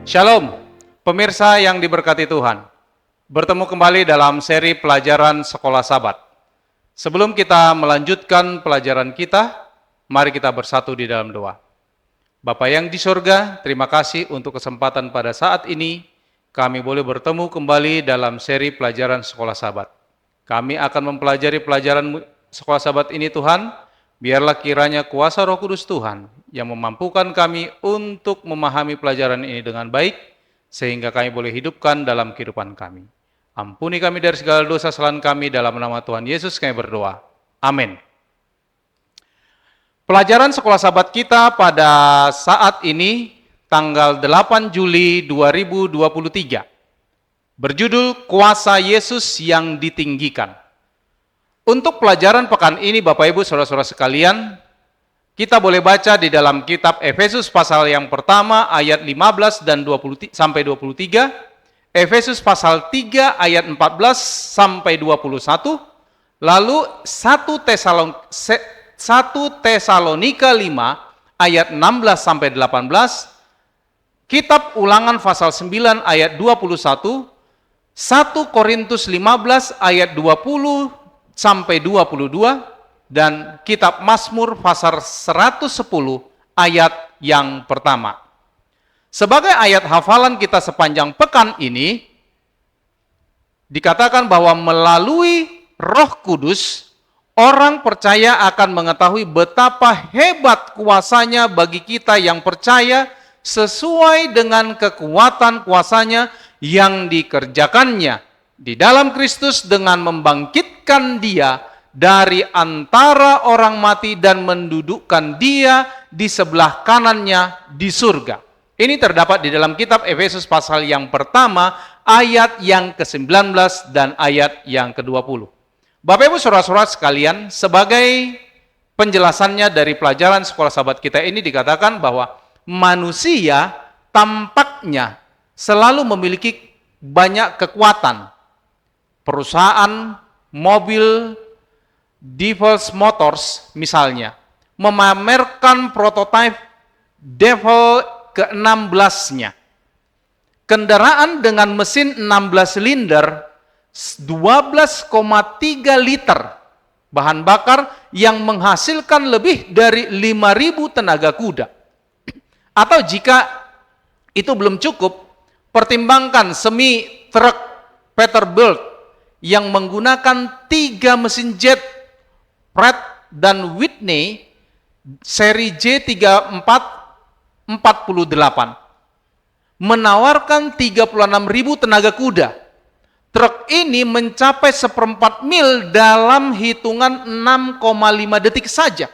Shalom, pemirsa yang diberkati Tuhan. Bertemu kembali dalam seri pelajaran Sekolah Sabat. Sebelum kita melanjutkan pelajaran kita, mari kita bersatu di dalam doa. Bapa yang di surga, terima kasih untuk kesempatan pada saat ini, kami boleh bertemu kembali dalam seri pelajaran Sekolah Sabat. Kami akan mempelajari pelajaran Sekolah Sabat ini Tuhan, biarlah kiranya kuasa Roh Kudus Tuhan yang memampukan kami untuk memahami pelajaran ini dengan baik, sehingga kami boleh hidupkan dalam kehidupan kami. Ampuni kami dari segala dosa kesalahan kami, dalam nama Tuhan Yesus kami berdoa. Amin. Pelajaran Sekolah Sabat kita pada saat ini, tanggal 8 Juli 2023, berjudul Kuasa Yesus yang Ditinggikan. Untuk pelajaran pekan ini, Bapak Ibu Saudara-saudara sekalian, kita boleh baca di dalam kitab Efesus pasal yang pertama ayat 15 dan 20 sampai 23, Efesus pasal 3 ayat 14 sampai 21, lalu 1 Tesalonika 5 ayat 16 sampai 18, kitab Ulangan pasal 9 ayat 21, 1 Korintus 15 ayat 20 sampai 22, dan kitab Mazmur pasal 110 ayat yang pertama. Sebagai ayat hafalan kita sepanjang pekan ini, dikatakan bahwa melalui Roh Kudus, orang percaya akan mengetahui betapa hebat kuasanya bagi kita yang percaya sesuai dengan kekuatan kuasanya yang dikerjakannya di dalam Kristus dengan membangkitkan Dia dari antara orang mati dan mendudukkan Dia di sebelah kanannya di surga. Ini terdapat di dalam kitab Efesus pasal yang pertama, ayat yang ke-19 dan ayat yang ke-20. Bapak Ibu Saudara-saudara sekalian, sebagai penjelasannya dari pelajaran Sekolah Sabat kita ini dikatakan bahwa manusia tampaknya selalu memiliki banyak kekuatan. Perusahaan mobil Devils Motors misalnya memamerkan prototipe Devil ke-16-nya. Kendaraan dengan mesin 16 silinder 12,3 liter bahan bakar yang menghasilkan lebih dari 5.000 tenaga kuda. Atau jika itu belum cukup, pertimbangkan semi truk Peterbilt yang menggunakan 3 mesin jet Pratt dan Whitney seri J3448 menawarkan 36.000 tenaga kuda. Truk ini mencapai 1/4 mil dalam hitungan 6,5 detik saja.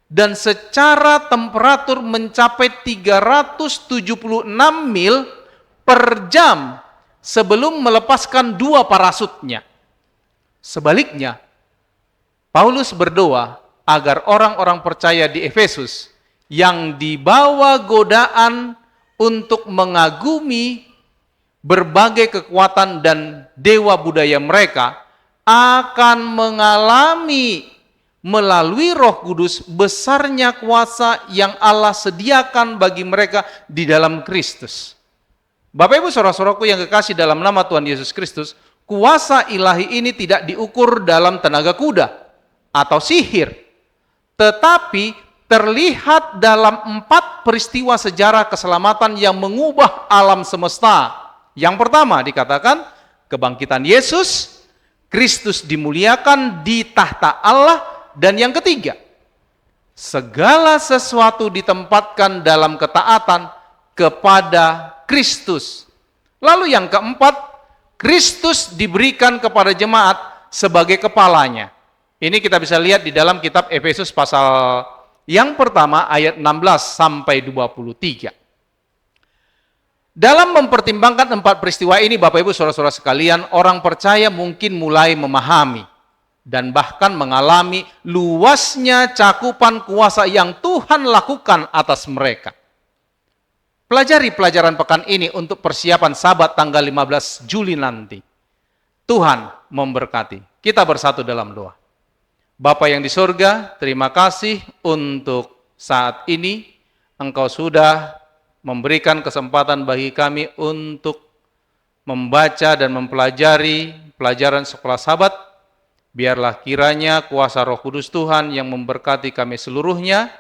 Dan secara temperatur mencapai 376 mil per jam sebelum melepaskan 2 parasutnya. Sebaliknya, Paulus berdoa agar orang-orang percaya di Efesus yang dibawa godaan untuk mengagumi berbagai kekuatan dan dewa budaya mereka akan mengalami melalui Roh Kudus besarnya kuasa yang Allah sediakan bagi mereka di dalam Kristus. Bapak Ibu Saudara-saudaraku yang kekasih dalam nama Tuhan Yesus Kristus, kuasa ilahi ini tidak diukur dalam tenaga kuda atau sihir, tetapi terlihat dalam 4 peristiwa sejarah keselamatan yang mengubah alam semesta. Yang pertama dikatakan kebangkitan Yesus, Kristus dimuliakan di tahta Allah, dan yang ketiga, segala sesuatu ditempatkan dalam ketaatan kepada Kristus. Lalu yang keempat, Kristus diberikan kepada jemaat sebagai kepalanya. Ini kita bisa lihat di dalam kitab Efesus pasal yang pertama ayat 16 sampai 23. Dalam mempertimbangkan 4 peristiwa ini, Bapak Ibu Saudara-saudara sekalian, orang percaya mungkin mulai memahami dan bahkan mengalami luasnya cakupan kuasa yang Tuhan lakukan atas mereka. Pelajari pelajaran pekan ini untuk persiapan Sabat tanggal 15 Juli nanti. Tuhan memberkati. Kita bersatu dalam doa. Bapa yang di surga, terima kasih untuk saat ini Engkau sudah memberikan kesempatan bagi kami untuk membaca dan mempelajari pelajaran sekolah Sabat. Biarlah kiranya kuasa Roh Kudus Tuhan yang memberkati kami seluruhnya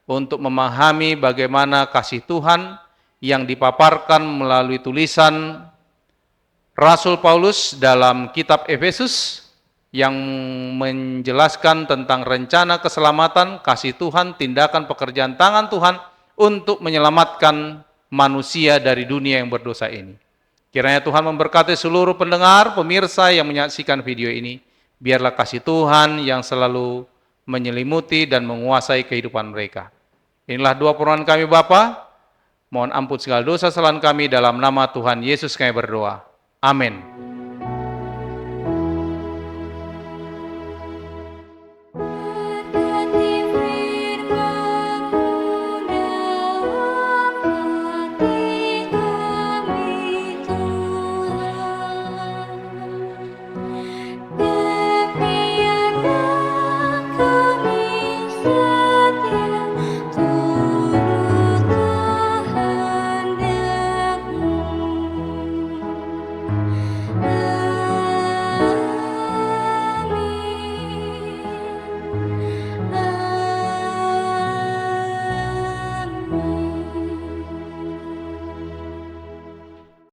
untuk memahami bagaimana kasih Tuhan yang dipaparkan melalui tulisan Rasul Paulus dalam kitab Efesus yang menjelaskan tentang rencana keselamatan, kasih Tuhan, tindakan pekerjaan tangan Tuhan untuk menyelamatkan manusia dari dunia yang berdosa ini. Kiranya Tuhan memberkati seluruh pendengar, pemirsa yang menyaksikan video ini. Biarlah kasih Tuhan yang selalu menyelimuti dan menguasai kehidupan mereka. Inilah doa permohonan kami Bapa. Mohon ampun segala dosa kesalahan kami dalam nama Tuhan Yesus kami berdoa. Amin.